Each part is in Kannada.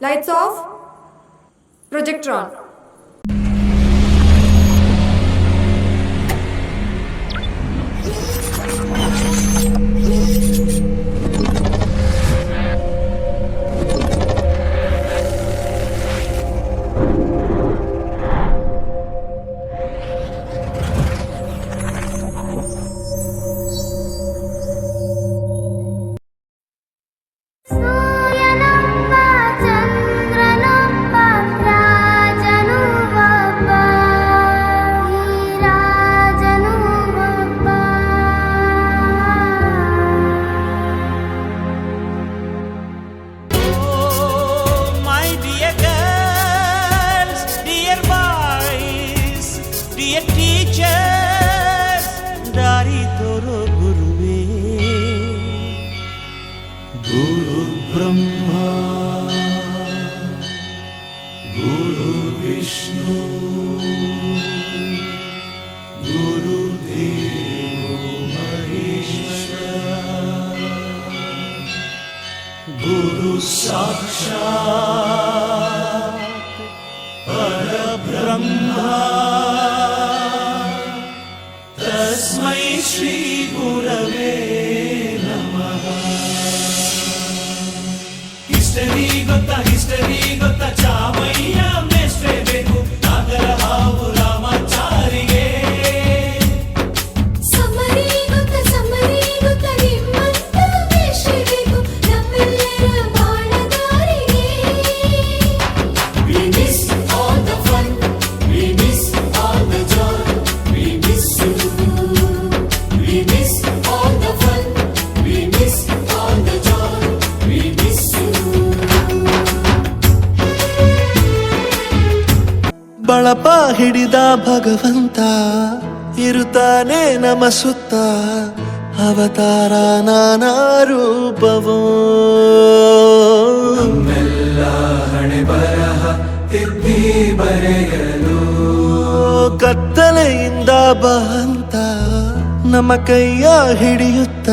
Lights off. Projector on. ದಾರಿ ತೋರೋ ಗುರುವೇ ಗುರು ಬ್ರಹ್ಮ ಗುರು ವಿಷ್ಣು ಗುರು ದೇವೋ ಮಹೇಶ್ವರ ಗುರು ಸಾಕ್ಷಾತ್ ಪರಬ್ರಹ್ಮ ತಸ್ಮೈ ಶ್ರೀ ಗುರವೇ ನಮಃ. ಹಿಸ್ಟರಿ ಗೊತ್ತಾ ಚಾಮಯ್ಯ ಮೇಷ್ಟ್ರೇ ಬೇಕು ನಾಗರ ಹಾವು ರಾಮಾಚಾರಿಗೆ. ಸಮರಿ ಗೊತ್ತ ನಿಮ್ಮಂತ ಮೇಷ್ಟ್ರೇ ಬೇಕು ನಮ್ಮೆಲ್ಲರ ಬಾಳಗಾರಿಗೆ. We miss all the fun, we miss all the joy, we miss you. We miss all the fun, we miss all the joy, we miss you. ಬಳಪ ಹಿಡಿದ ಭಗವಂತ ಇರುತ್ತಾನೆ ನಮ ಸುತ್ತ ಅವತಾರ ನಾನಾ ರೂಪವೋ. ನಮ್ಮೆಲ್ಲ ಹಣೆ ಬರಹ ತಿದ್ದಿ ಬರೆಯಲು ಕತ್ತಲೆಯಿಂದ ಬಂತ ನಮ್ಮ ಕೈಯ ಹಿಡಿಯುತ್ತ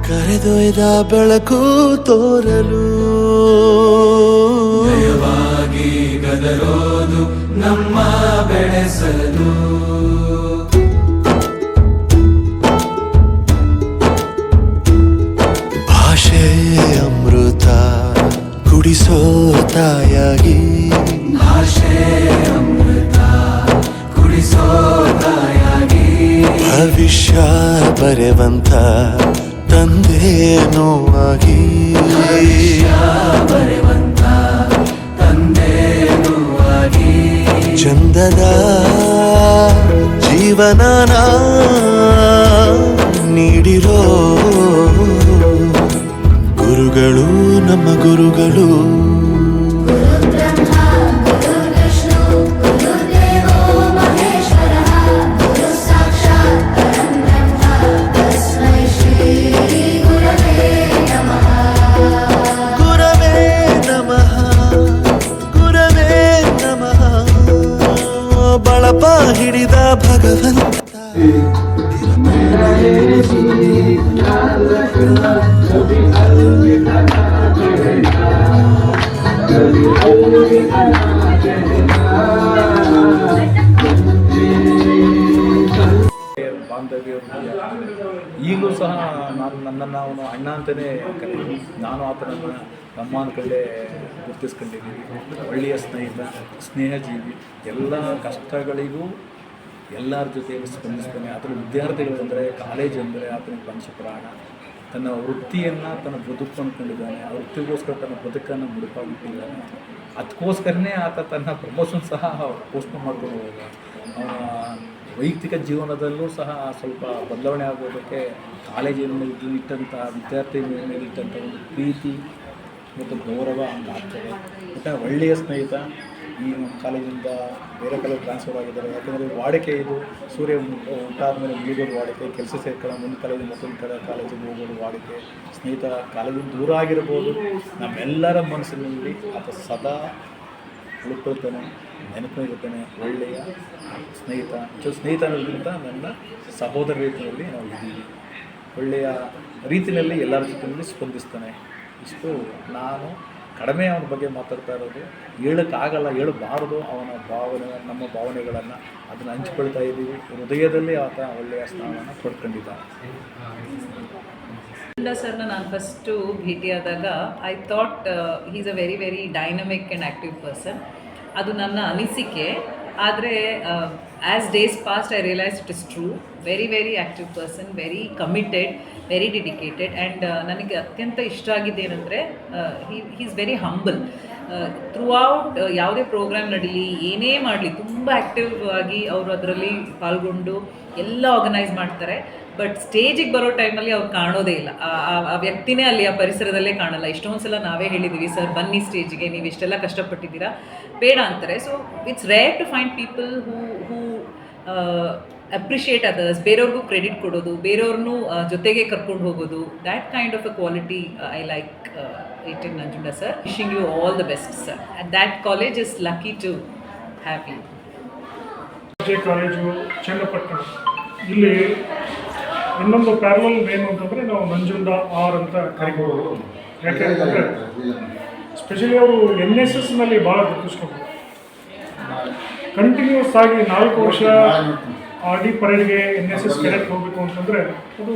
ಕರೆದೊಯ್ದ ಬೆಳಕು ತೋರಲು. ನಯವಾಗಿ ಗದರೋದು ನಮ್ಮ ಬೆಳೆಸಲು. ಭಾಷೆ ಅಮೃತ ಕುಡಿಸೋ ತಾಯಾಗಿ. ಭಾಷೆ ಅಮೃತ ಕುಡಿಸೋ ತಾಯಾಗಿ. ಭವಿಷ್ಯ ಬರೆವಂತ ತಂದೆನೋ ಆಗಿ. ಬರೆವಂತ ತಂದೆನೋ ಆಗಿ. ಚಂದದ ಜೀವನನ ನೀಡಿರೋ ಗುರುಗಳು ನಮ್ಮ ಗುರುಗಳು. ಬಳಪ ಹಿಡಿದ ಭಗವಂತ ಬಾಂಧವ್ಯ ಈಗಲೂ ಸಹ ನನ್ನನ್ನು ಅವನು ಅಣ್ಣ ಅಂತಲೇ ಕರೀತೀನಿ. ನಾನು ಆತನನ್ನು ನಮ್ಮ ಅಂದ್ಕೊಂಡೇ ಗುರುತಿಸ್ಕೊಂಡಿದ್ದೀನಿ. ಒಳ್ಳೆಯ ಸ್ನೇಹಿತ, ಸ್ನೇಹಜೀವಿ, ಎಲ್ಲ ಕಷ್ಟಗಳಿಗೂ ಎಲ್ಲರ ಜೊತೆ ಸ್ಪಂದಿಸ್ತಾನೆ. ಅದರ ವಿದ್ಯಾರ್ಥಿಗಳು ಅಂದರೆ, ಕಾಲೇಜ್ ಅಂದರೆ ಆತನ ಪಂಚಪ್ರಾಣ. ತನ್ನ ವೃತ್ತಿಯನ್ನು ತನ್ನ ಬದುಕು ಅಂದ್ಕೊಂಡಿದ್ದಾನೆ. ಆ ವೃತ್ತಿಗೋಸ್ಕರ ತನ್ನ ಬದುಕನ್ನು ಮುಡುಪಾಗಿಟ್ಟಿದ್ದಾನೆ. ಅದಕ್ಕೋಸ್ಕರನೇ ಆತ ತನ್ನ ಪ್ರಮೋಷನ್ ಸಹ ಪೋಸ್ಟ್ಪೋನ್ ಮಾಡ್ಕೊಂಡು ಹೋದ. ಅವನ ವೈಯಕ್ತಿಕ ಜೀವನದಲ್ಲೂ ಸಹ ಸ್ವಲ್ಪ ಬದಲಾವಣೆ ಆಗೋದಕ್ಕೆ ಕಾಲೇಜಿನ ಮೇಲೆ ಇಟ್ಟಂಥ ವಿದ್ಯಾರ್ಥಿ ಮೇಲೆ ಇಟ್ಟಂಥ ಒಂದು ಪ್ರೀತಿ ಮತ್ತು ಗೌರವ ಅಂತ ಆಗ್ತದೆ. ಮತ್ತು ಒಳ್ಳೆಯ ಸ್ನೇಹಿತ. ಈ ಕಾಲೇಜಿಂದ ಬೇರೆ ಕಾಲೇಜ್ ಟ್ರಾನ್ಸ್ಫರ್ ಆಗಿದ್ದಾರೆ. ಯಾಕೆಂದರೆ ವಾಡಿಕೆ ಇದು ಸೂರ್ಯ ಹುಟ್ಟಾದ ಮೇಲೆ ಮುಗಿದೋದು ವಾಡಿಕೆ. ಕೆಲಸ ಸೇರ್ಕೊಳ್ಳೋ ಮುಂದೆ ಕಾಲೇಜಿಂದ ಮತ್ತೊಂದು ಕಡೆ ಕಾಲೇಜಿಗೆ ಹೋಗೋದು ವಾಡಿಕೆ. ಸ್ನೇಹಿತ ಕಾಲೇಜಿಂದ ದೂರ ಆಗಿರ್ಬೋದು, ನಮ್ಮೆಲ್ಲರ ಮನಸ್ಸಿನಲ್ಲಿ ಆತ ಸದಾ ಉಳ್ಕೊಳ್ತಾನೆ, ನೆನಪಿರುತ್ತಾನೆ. ಒಳ್ಳೆಯ ಸ್ನೇಹಿತ. ಸ್ನೇಹಿತ ಅನ್ನೋದಕ್ಕಿಂತ ನನ್ನ ಸಹೋದರ ರೀತಿಯಲ್ಲಿ ನಾವು ಇದ್ದೀವಿ. ಒಳ್ಳೆಯ ರೀತಿಯಲ್ಲಿ ಎಲ್ಲರ ಜೊತೆಯಲ್ಲಿ ಸ್ಪಂದಿಸ್ತಾನೆ. ಇಷ್ಟು ನಾನು ಕಡಿಮೆ ಅವನ ಬಗ್ಗೆ ಮಾತಾಡ್ತಾ ಇರೋದು. ಹೇಳೋಕ್ಕಾಗಲ್ಲ, ಹೇಳಬಾರ್ದು ಅವನ ಭಾವನೆ, ನಮ್ಮ ಭಾವನೆಗಳನ್ನು ಅದನ್ನು ಹಂಚ್ಕೊಳ್ತಾ ಇದ್ದೀವಿ. ಹೃದಯದಲ್ಲಿ ಆತ ಒಳ್ಳೆಯ ಸ್ಥಾನವನ್ನು ಪಡ್ಕೊಂಡಿದ್ದಾನೆ. ಸರ್ನ ನಾನು ಫಸ್ಟು ಭೇಟಿಯಾದಾಗ I thought is a very very dynamic and active person. ಅದು ನನ್ನ ಅನಿಸಿಕೆ. ಆದರೆ as days past I realise it is true. Very very active person, very committed, very dedicated. And ನನಗೆ ಅತ್ಯಂತ ಇಷ್ಟ ಆಗಿದ್ದು ಏನಂದರೆ is very humble. Through out ಯಾವುದೇ ಪ್ರೋಗ್ರಾಮ್ ನಡೀಲಿ, ಏನೇ ಮಾಡಲಿ, ತುಂಬ ಆ್ಯಕ್ಟಿವ್ ಆಗಿ ಅವರು ಅದರಲ್ಲಿ ಪಾಲ್ಗೊಂಡು ಎಲ್ಲ ಆರ್ಗನೈಸ್ ಮಾಡ್ತಾರೆ. ಬಟ್ ಸ್ಟೇಜಿಗೆ ಬರೋ ಟೈಮಲ್ಲಿ ಅವ್ರು ಕಾಣೋದೇ ಇಲ್ಲ. ಆ ವ್ಯಕ್ತಿನೇ ಅಲ್ಲಿ ಆ ಪರಿಸರದಲ್ಲೇ ಕಾಣಲ್ಲ. ಎಷ್ಟೊಂದು ಸಲ ನಾವೇ ಹೇಳಿದ್ದೀವಿ, ಸರ್ ಬನ್ನಿ ಸ್ಟೇಜಿಗೆ, ನೀವು ಇಷ್ಟೆಲ್ಲ ಕಷ್ಟಪಟ್ಟಿದ್ದೀರಾ, ಬೇಡ ಅಂತಾರೆ. So it's rare to find people who appreciate others, ಬೇರೆಯವ್ರಿಗೂ ಕ್ರೆಡಿಟ್ ಕೊಡೋದು, ಬೇರೆಯವ್ರನ್ನೂ ಜೊತೆಗೆ ಕರ್ಕೊಂಡು ಹೋಗೋದು. That kind of a quality I like it in Nanjunda sir. Wishing you all the best sir. That college is lucky to have you. College Channapatna. ಇಲ್ಲಿ ಇನ್ನೊಂದು ಪ್ಯಾರಲಲ್ ಏನು ಅಂತಂದರೆ ನಾವು ನಂಜುಂಡ ಆರ್ ಅಂತ ಕರಿಬೋದು. ಯಾಕೆಂದರೆ ಸ್ಪೆಷಲಿ ಅವರು NSSನಲ್ಲಿ ಭಾಳ ಗುರುತಿಸ್ಕೊಂಡ್ರು. ಕಂಟಿನ್ಯೂಸ್ ಆಗಿ 4 ವರ್ಷ RD ಪರೇಡ್ಗೆ NSS ಕೆಡೆಟ್ ಹೋಗಬೇಕು ಅಂತಂದರೆ ಅದು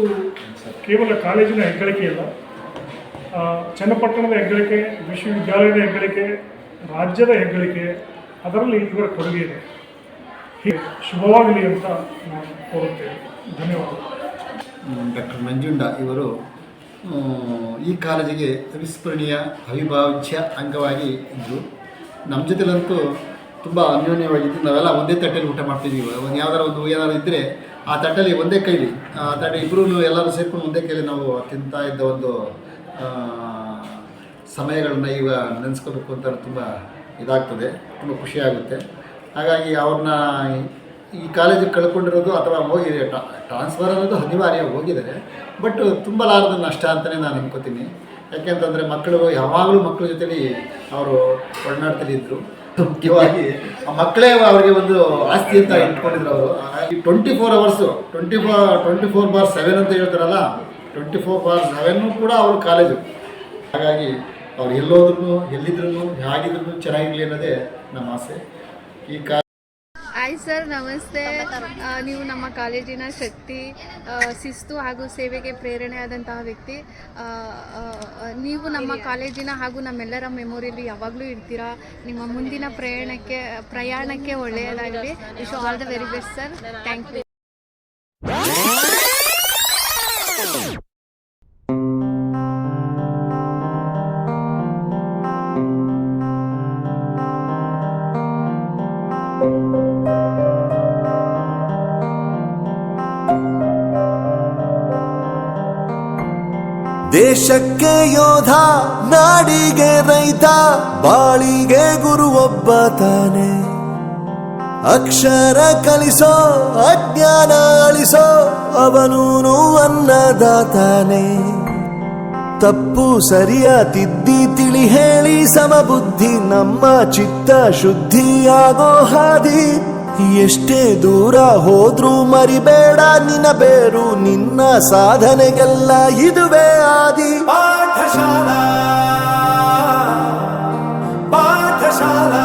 ಕೇವಲ ಕಾಲೇಜಿನ ಹೆಗ್ಗಳಿಕೆ ಇಲ್ಲ, ಚನ್ನಪಟ್ಟಣದ ಹೆಗ್ಗಳಿಕೆ, ವಿಶ್ವವಿದ್ಯಾಲಯದ ಹೆಗ್ಗಳಿಕೆ, ರಾಜ್ಯದ ಹೆಗ್ಗಳಿಕೆ. ಅದರಲ್ಲಿ ಇವರ ಕೊಡುಗೆ ಇದೆ. ಹೀಗೆ ಶುಭವಾಗಲಿ ಅಂತ ನಾನು ಕೋರುತ್ತೇನೆ. ಧನ್ಯವಾದ. ಡಾಕ್ಟರ್ ನಂಜುಂಡ ಇವರು ಈ ಕಾಲೇಜಿಗೆ ಅವಿಸ್ಮರಣೀಯ ಅವಿಭಾಜ್ಯ ಅಂಗವಾಗಿ ಇದ್ದರು. ನಮ್ಮ ಜೊತೆಲಂತೂ ತುಂಬ ಅನ್ಯೋನ್ಯವಾಗಿದ್ದು ನಾವೆಲ್ಲ ಒಂದೇ ತಟ್ಟೆಯಲ್ಲಿ ಊಟ ಮಾಡ್ತಿದ್ದೀವಿ. ಒಂದು ಏನಾದ್ರು ಇದ್ದರೆ ಆ ತಟ್ಟೆಯಲ್ಲಿ ಒಂದೇ ಕೈಲಿ ಆ ತಟ್ಟೆ ಇಬ್ಬರೂ ಎಲ್ಲರೂ ಸೇರ್ಕೊಂಡು ಒಂದೇ ಕೈಲಿ ನಾವು ತಿಂತಾ ಇದ್ದ ಒಂದು ಸಮಯಗಳನ್ನ ಈಗ ನೆನೆಸ್ಕೋಬೇಕು ಅಂತ ತುಂಬ ಇದಾಗ್ತದೆ, ತುಂಬ ಖುಷಿಯಾಗುತ್ತೆ. ಹಾಗಾಗಿ ಅವ್ರನ್ನ ಈ ಕಾಲೇಜಿಗೆ ಕಳ್ಕೊಂಡಿರೋದು ಅಥವಾ ಹೋಗಿ ಟ್ರಾನ್ಸ್ಫರ್ ಅನ್ನೋದು ಅನಿವಾರ್ಯ, ಹೋಗಿದ್ದಾರೆ. ಬಟ್ ತುಂಬಲಾರದ ನಷ್ಟ ಅಂತಲೇ ನಾನು ಅನ್ಕೋತೀನಿ. ಯಾಕೆಂತಂದರೆ ಯಾವಾಗಲೂ ಮಕ್ಕಳ ಜೊತೆಲಿ ಅವರು ಒಡನಾಡ್ತಿದ್ರು. ಮುಖ್ಯವಾಗಿ ಆ ಮಕ್ಕಳೇ ಅವರಿಗೆ ಒಂದು ಆಸ್ತಿ ಅಂತ ಇಟ್ಕೊಂಡಿದ್ರು ಅವರು. ಹಾಗಾಗಿ 24 hours 24/7 ಅಂತ ಹೇಳ್ತಾರಲ್ಲ, 24/7 ಕೂಡ ಅವರು ಕಾಲೇಜು. ಹಾಗಾಗಿ ಅವ್ರು ಎಲ್ಲೋದ್ರೂ ಎಲ್ಲಿದ್ರು ಹೇಗಿದ್ರು ಚೆನ್ನಾಗಿರಲಿ ಅನ್ನೋದೇ ನಮ್ಮ ಆಸೆ. ಈ ಹಾಯ್ ಸರ್, ನಮಸ್ತೆ. ನೀವು ನಮ್ಮ ಕಾಲೇಜಿನ ಶಕ್ತಿ, ಶಿಸ್ತು ಹಾಗೂ ಸೇವೆಗೆ ಪ್ರೇರಣೆಯಾದಂತಹ ವ್ಯಕ್ತಿ. ನೀವು ನಮ್ಮ ಕಾಲೇಜಿನ ಹಾಗೂ ನಮ್ಮೆಲ್ಲರ ಮೆಮೊರಿಯಲ್ಲಿ ಯಾವಾಗಲೂ ಇರ್ತೀರಾ. ನಿಮ್ಮ ಮುಂದಿನ ಪ್ರಯಾಣಕ್ಕೆ ಒಳ್ಳೆಯದಾಗಲಿ. Wish all the very best sir. Thank you. ದೇಶಕ್ಕೆ ಯೋಧ, ನಾಡಿಗೆ ರೈತ, ಬಾಳಿಗೆ ಗುರು ಒಬ್ಬ ತಾನೆ. ಅಕ್ಷರ ಕಲಿಸೋ, ಅಜ್ಞಾನ ಅಳಿಸೋ, ಅವನೂನು ಅನ್ನದಾತಾನೆ. ತಪ್ಪು ಸರಿಯ ತಿದ್ದಿ ತಿಳಿ ಹೇಳಿ ಸಮಬುದ್ಧಿ ನಮ್ಮ ಚಿತ್ತ ಶುದ್ಧಿಯಾಗೋ ಹಾದಿ. ಎಷ್ಟೇ ದೂರ ಹೋದ್ರೂ ಮರಿಬೇಡ ನಿನ್ನ ಬೇರು, ನಿನ್ನ ಸಾಧನೆಗೆಲ್ಲ ಇದುವೇ ಆದಿ. ಪಾಠಶಾಲಾ ಪಾಠಶಾಲಾ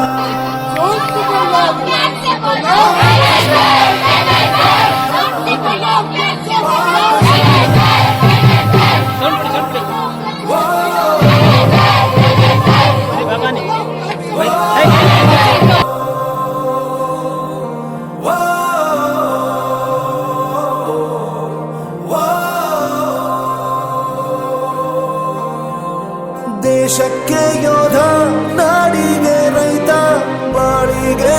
ದೇಶಕ್ಕೆ ಯೋಧ, ನಾಡಿಗೆ ರೈತ, ಬಾಳಿಗೆ